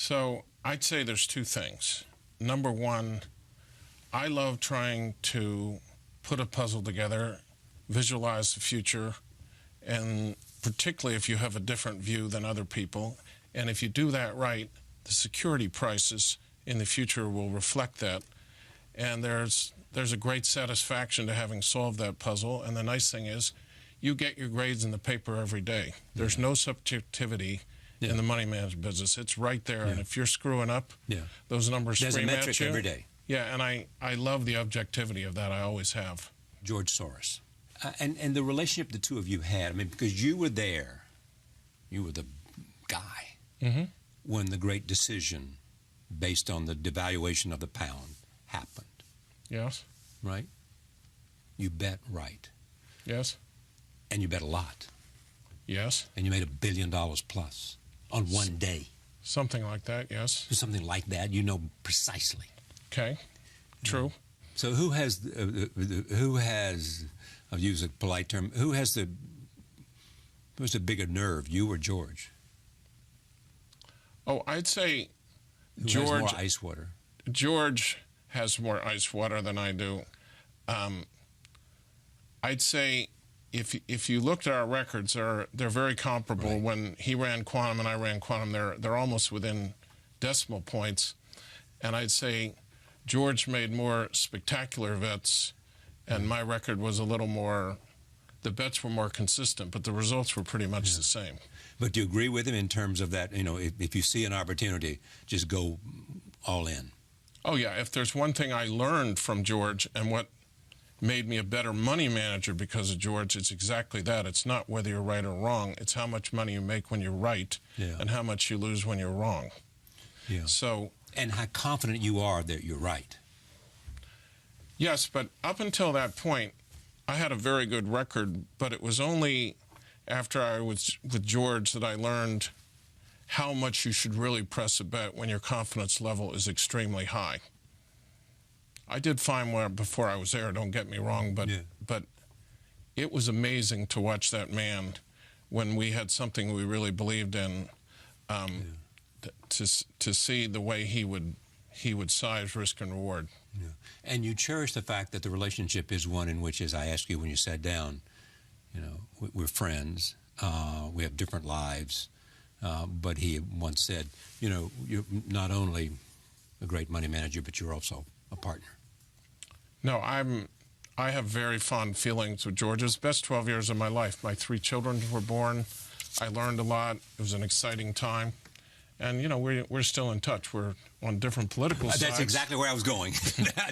So I'd say there's two things. Number one, I love trying to put a puzzle together, visualize the future, and particularly if you have a different view than other people. And if you do that right, the security prices in the future will reflect that. And there's a great satisfaction to having solved that puzzle. And the nice thing is, you get your grades in the paper every day. There's no subjectivity in the money management business. It's right there. And if you're screwing up, those numbers There's scream a metric at you. every day. Yeah, and I love the objectivity of that. I always have. George Soros. And the relationship the two of you had, I mean, because you were there, you were the guy, when the great decision based on the devaluation of the pound happened. Yes. Right? You bet right. Yes. And you bet a lot. Yes. And you made $1 billion plus on one day. Something like that, yes. Something like that, you know precisely. Okay. True. So who has, I'll use a polite term, who's the bigger nerve, you or George? Oh, I'd say George has more ice water. George has more ice water than I do. I'd say if you looked at our records, they're very comparable. Right. When he ran quantum and I ran quantum, they're almost within decimal points. And I'd say George made more spectacular bets, and my record was a little more, the bets were more consistent, but the results were pretty much the same. But do you agree with him in terms of that, you know, if you see an opportunity, just go all in? Oh, yeah. If there's one thing I learned from George and what made me a better money manager because of George, it's exactly that. It's not whether you're right or wrong. It's how much money you make when you're right and how much you lose when you're wrong. Yeah. So, and how confident you are that you're right. Yes, but up until that point, I had a very good record, but it was only after I was with George that I learned how much you should really press a bet when your confidence level is extremely high. I did fine before I was there, don't get me wrong, but it was amazing to watch that man when we had something we really believed in, to see the way he would size risk and reward. Yeah. And you cherish the fact that the relationship is one in which, as I asked you when you sat down, you know, we're friends, we have different lives, but he once said, you know, you're not only a great money manager, but you're also a partner. No, I have very fond feelings with George. It was the best 12 years of my life. My 3 children were born. I learned a lot. It was an exciting time. And, you know, we're still in touch. We're on different political sides. That's exactly where I was going.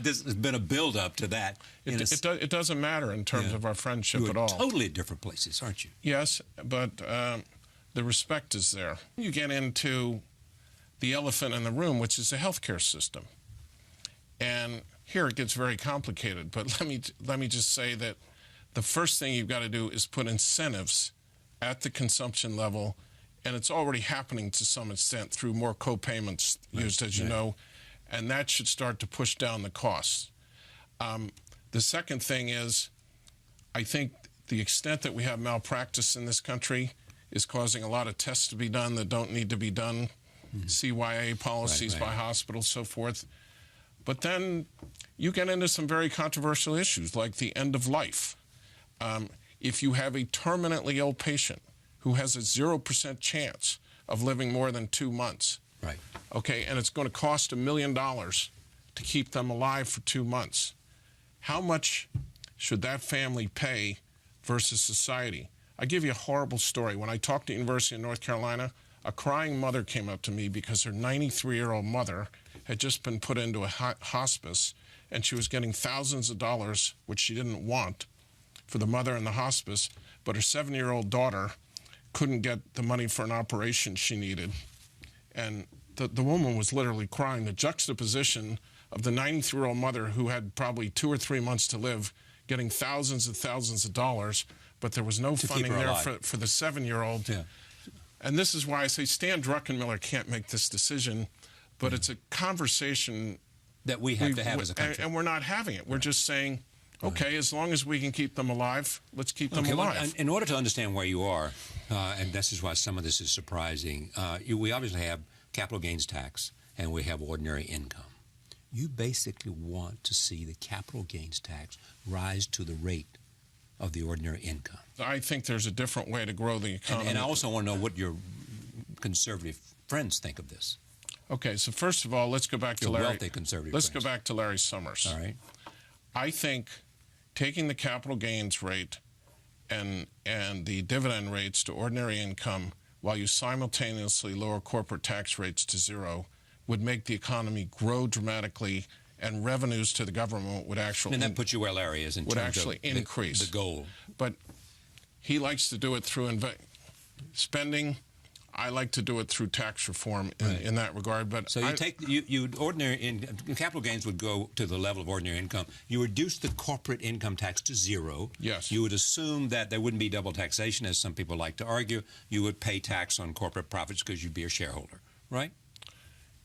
There's been a build-up to that. It doesn't matter in terms of our friendship at all. You're totally at different places, aren't you? Yes, but the respect is there. You get into the elephant in the room, which is the healthcare system. And here it gets very complicated, but let me just say that the first thing you've got to do is put incentives at the consumption level, and it's already happening to some extent through more co-payments used, as you know, and that should start to push down the costs. The second thing is, I think the extent that we have malpractice in this country is causing a lot of tests to be done that don't need to be done, CYA policies by hospitals, so forth. But then you get into some very controversial issues like the end of life. If you have a terminally ill patient who has a 0% chance of living more than 2 months, okay, and it's going to cost $1 million to keep them alive for 2 months, how much should that family pay versus society? I give you a horrible story. When I talked to the University of North Carolina, a crying mother came up to me because her 93-year-old mother had just been put into a hospice, and she was getting thousands of dollars, which she didn't want, for the mother in the hospice, but her 7-year-old daughter couldn't get the money for an operation she needed. And the woman was literally crying. The juxtaposition of the 93-year-old mother who had probably 2 or 3 months to live, getting thousands of dollars, but there was no funding there for the 7-year-old. Yeah. And this is why I say Stan Druckenmiller can't make this decision, but it's a conversation that we have to have as a country. And we're not having it. We're just saying, okay, as long as we can keep them alive, let's keep them alive. Well, in order to understand where you are, and this is why some of this is surprising, we obviously have capital gains tax and we have ordinary income. You basically want to see the capital gains tax rise to the rate of the ordinary income. I think there's a different way to grow the economy. And I also want to know what your conservative friends think of this. Okay, so first of all, let's go back to Larry. Wealthy conservative Let's friends. go back to Larry Summers. All right. I think taking the capital gains rate and the dividend rates to ordinary income while you simultaneously lower corporate tax rates to zero would make the economy grow dramatically, and revenues to the government would actually... And that puts you where Larry is in would terms actually of increase the goal. But he likes to do it through spending. I like to do it through tax reform in that regard. But so capital gains would go to the level of ordinary income. You reduce the corporate income tax to zero. Yes. You would assume that there wouldn't be double taxation, as some people like to argue. You would pay tax on corporate profits because you'd be a shareholder, right?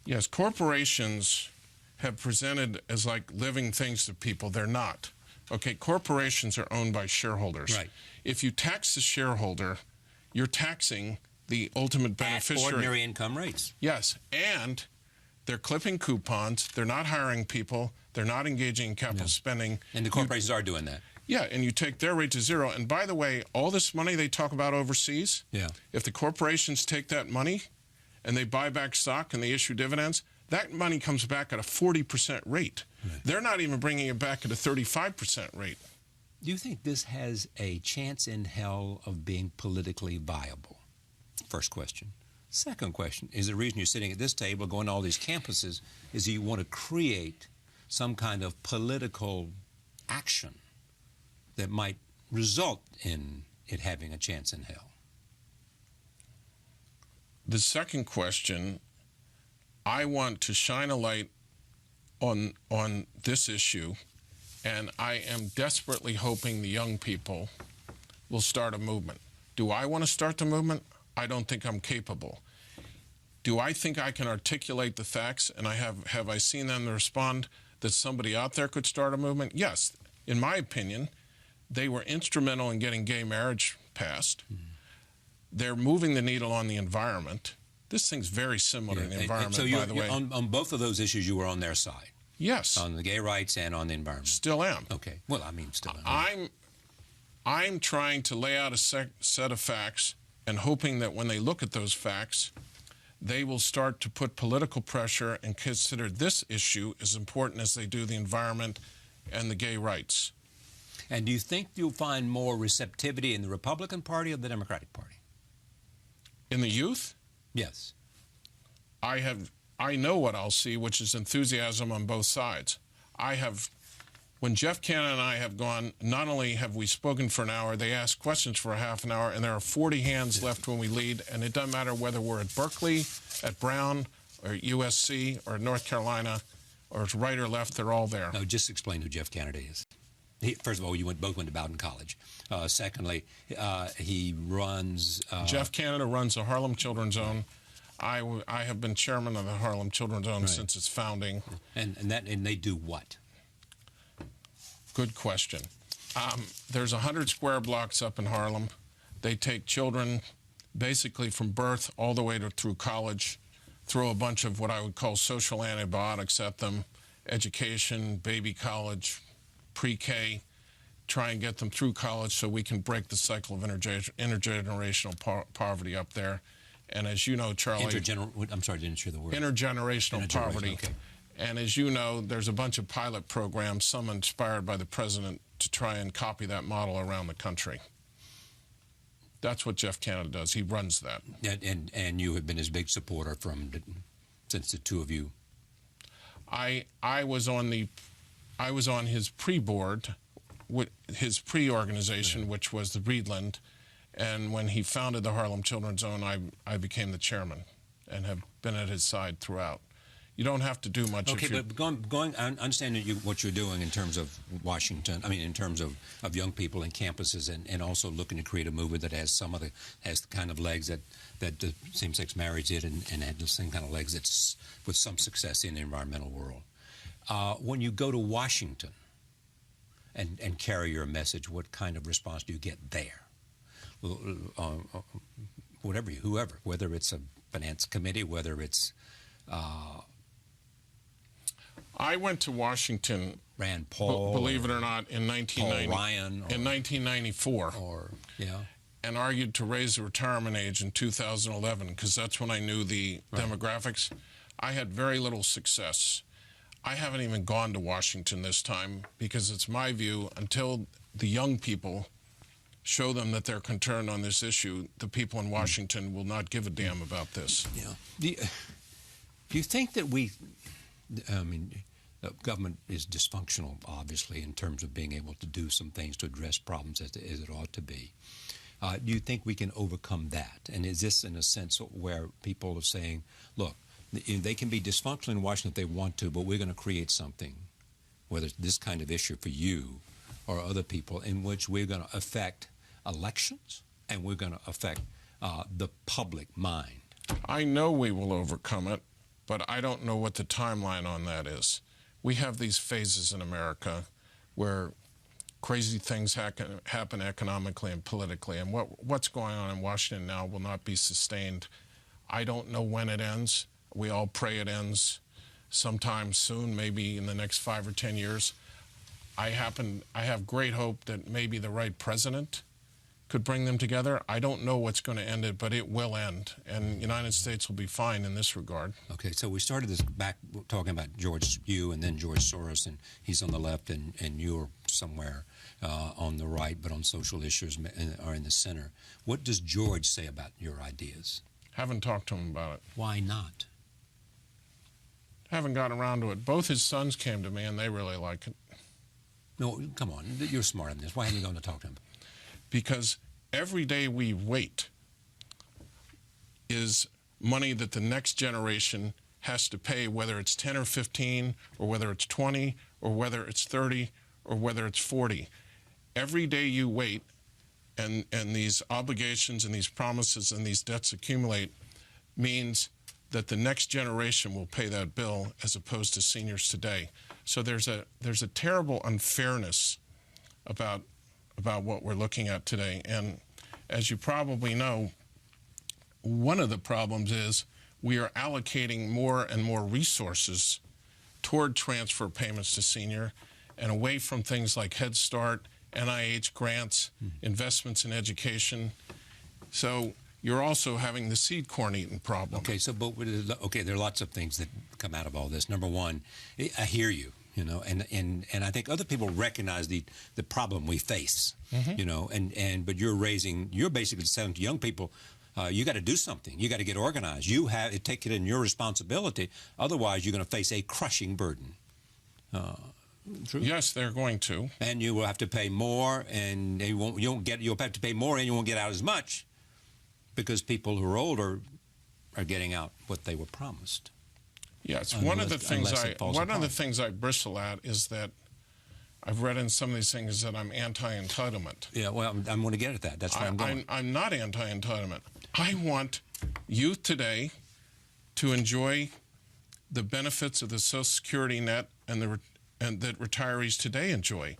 Yes. Corporations have presented as like living things to people. They're not. Okay, corporations are owned by shareholders. Right. If you tax the shareholder, you're taxing the ultimate beneficiary. At ordinary income rates. Yes, and they're clipping coupons. They're not hiring people. They're not engaging in capital spending. And the corporations are doing that. Yeah, and you take their rate to zero. And by the way, all this money they talk about overseas, if the corporations take that money and they buy back stock and they issue dividends, that money comes back at a 40% rate. Right. They're not even bringing it back at a 35% rate. Do you think this has a chance in hell of being politically viable? First question. Second question is the reason you're sitting at this table going to all these campuses is you want to create some kind of political action that might result in it having a chance in hell. The second question, I want to shine a light on this issue, and I am desperately hoping the young people will start a movement. Do I want to start the movement? I don't think I'm capable. Do I think I can articulate the facts, and have I seen them respond that somebody out there could start a movement? Yes. In my opinion, they were instrumental in getting gay marriage passed. Mm-hmm. They're moving the needle on the environment. This thing's very similar to the environment, so by the way. On both of those issues, you were on their side. Yes. On the gay rights and on the environment. Still am. Okay. Well, I mean, still am. I'm trying to lay out a set of facts and hoping that when they look at those facts, they will start to put political pressure and consider this issue as important as they do the environment and the gay rights. And do you think you'll find more receptivity in the Republican Party or the Democratic Party? In the youth? Yes. I know what I'll see, which is enthusiasm on both sides. When Jeff Cannon and I have gone, not only have we spoken for an hour, they ask questions for a half an hour, and there are 40 hands left when we lead, and it doesn't matter whether we're at Berkeley, at Brown, or at USC, or North Carolina, or it's right or left, they're all there. No, just explain who Jeff Canada is. First of all, you both went to Bowdoin College. Secondly, he runs... Jeff Canada runs the Harlem Children's Zone. I have been chairman of the Harlem Children's Zone since its founding. And they do what? Good question. There's 100 square blocks up in Harlem. They take children basically from birth all the way through college, throw a bunch of what I would call social antibiotics at them, education, baby college, pre-K, try and get them through college so we can break the cycle of intergenerational poverty up there. And as you know, Charlie... I'm sorry, I didn't hear the word. Intergenerational poverty. Okay. And as you know, there's a bunch of pilot programs, some inspired by the president, to try and copy that model around the country. That's what Jeff Canada does. He runs that. And you have been his big supporter since the two of you. I was on his pre-board, his pre-organization, which was the Reedland, and when he founded the Harlem Children's Zone, I became the chairman and have been at his side throughout. You don't have to do much. Okay, but going, I understand what you're doing in terms of Washington. I mean, in terms of young people and campuses, and also looking to create a movement that has the kind of legs that the same-sex marriage did, and had the same kind of legs that's with some success in the environmental world. When you go to Washington and carry your message, what kind of response do you get there? Whoever, whether it's a finance committee, whether it's I went to Washington, Rand Paul, believe it or not, in 1994, and argued to raise the retirement age in 2011 because that's when I knew the demographics. I had very little success. I haven't even gone to Washington this time because it's my view until the young people show them that they're concerned on this issue, the people in Washington will not give a damn about this. Yeah. Do you think that the government is dysfunctional, obviously, in terms of being able to do some things to address problems as it ought to be? Do you think we can overcome that? And is this in a sense where people are saying, look, they can be dysfunctional in Washington if they want to, but we're going to create something, whether it's this kind of issue for you or other people, in which we're going to affect elections and we're going to affect the public mind? I know we will overcome it, but I don't know what the timeline on that is. We have these phases in America where crazy things happen economically and politically, and what's going on in Washington now will not be sustained. I don't know when it ends. We all pray it ends sometime soon, maybe in the next 5 or 10 years. I have great hope that maybe the right president could bring them together. I don't know what's going to end it, but it will end, and the United States will be fine in this regard. Okay, so we started this back talking about you and then George Soros, and he's on the left, and you're somewhere on the right, but on social issues are in the center. What does George say about your ideas? Haven't talked to him about it. Why not? Haven't gotten around to it. Both his sons came to me, and they really like it. No, come on. You're smart on this. Why haven't you gone to talk to him? Because every day we wait is money that the next generation has to pay, whether it's 10 or 15, or whether it's 20, or whether it's 30, or whether it's 40. Every day you wait, and these obligations and these promises and these debts accumulate, means that the next generation will pay that bill as opposed to seniors today. So there's a terrible unfairness about what we're looking at today. And as you probably know, one of the problems is we are allocating more and more resources toward transfer payments to senior and away from things like Head Start, NIH grants, investments in education. So you're also having the seed corn eating problem. Okay, there are lots of things that come out of all this. Number one, I hear you. And I think other people recognize the problem we face, but you're basically saying to young people, you got to do something. You got to get organized. You have to take it in your responsibility. Otherwise, you're going to face a crushing burden. True? Yes, they're going to. And you will have to pay more, and you'll have to pay more, and you won't get out as much because people who are older are getting out what they were promised. Yes, one of the things I bristle at is that I've read in some of these things that I'm anti-entitlement. Yeah, well, I'm going to get at that. That's where I'm going. I'm not anti-entitlement. I want youth today to enjoy the benefits of the Social Security net and that retirees today enjoy.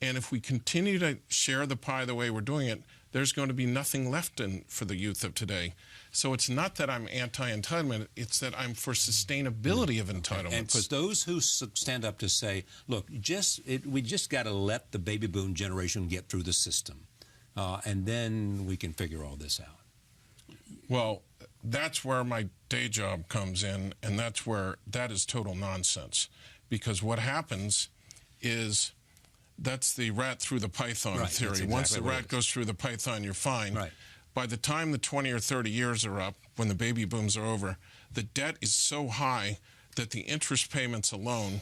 And if we continue to share the pie the way we're doing it, there's going to be nothing left for the youth of today. So it's not that I'm anti-entitlement, it's that I'm for sustainability of entitlements. And for those who stand up to say, look, we just got to let the baby boom generation get through the system, and then we can figure all this out. Well, that's where my day job comes in, and that is total nonsense. Because what happens is that's the rat through the python theory. Exactly. Once the rat goes through the python, you're fine. Right. By the time the 20 or 30 years are up, when the baby booms are over, the debt is so high that the interest payments alone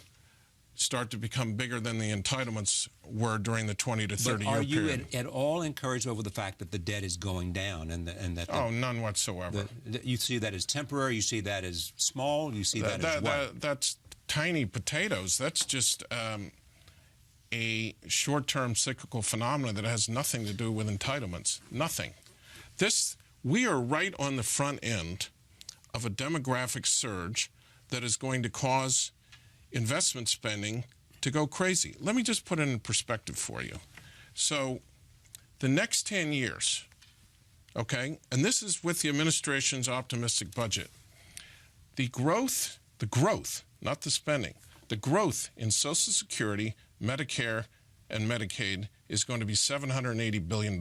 start to become bigger than the entitlements were during the 20 to 30 year period. Are you at all encouraged over the fact that the debt is going down and that? Oh, none whatsoever. You see that as temporary. You see that as small. You see that as what? That's tiny potatoes. That's just a short-term cyclical phenomenon that has nothing to do with entitlements. Nothing. We are right on the front end of a demographic surge that is going to cause investment spending to go crazy. Let me just put it in perspective for you. So the next 10 years, okay, and this is with the administration's optimistic budget, the growth, not the spending, the growth in Social Security, Medicare, and Medicaid is going to be $780 billion.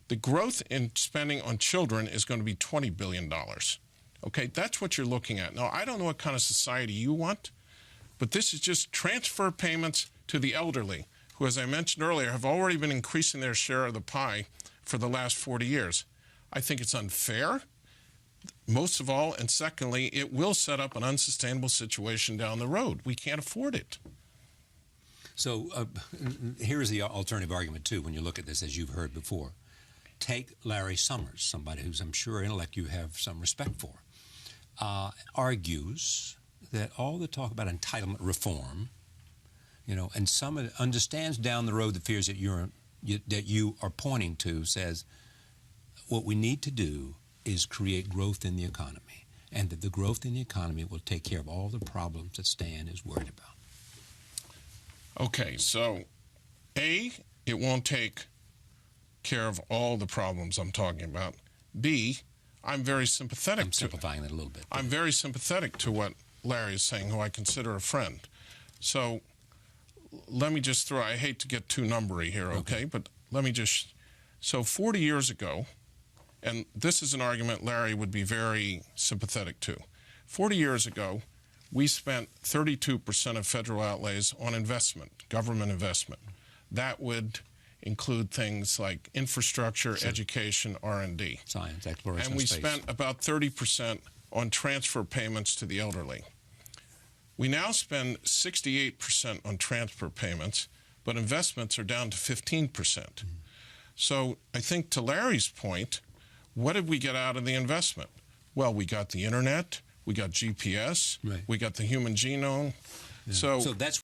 The growth in spending on children is going to be $20 billion. Okay, that's what you're looking at. Now, I don't know what kind of society you want, but this is just transfer payments to the elderly, who, as I mentioned earlier, have already been increasing their share of the pie for the last 40 years. I think it's unfair, most of all, and secondly, it will set up an unsustainable situation down the road. We can't afford it. So here's the alternative argument, too, when you look at this, as you've heard before. Take Larry Summers, somebody who's, I'm sure, intellect you have some respect for, argues that all the talk about entitlement reform, and some understands down the road the fears that you are pointing to, says what we need to do is create growth in the economy, and that the growth in the economy will take care of all the problems that Stan is worried about. Okay, so A, it won't take care of all the problems I'm talking about. B, I'm very sympathetic I'm simplifying it a little bit. I'm very sympathetic to what Larry is saying, who I consider a friend. So let me just I hate to get too numbery here, okay? But let me just, so 40 years ago, and this is an argument Larry would be very sympathetic to. 40 years ago, we spent 32% of federal outlays on investment, government investment. That would include things like infrastructure, education, R&D. Science, exploration, and we space. spent about 30% on transfer payments to the elderly. We now spend 68% on transfer payments, but investments are down to 15%. So I think to Larry's point, what did we get out of the investment? Well, we got the internet, we got GPS, right. we got the human genome. Yeah. So that's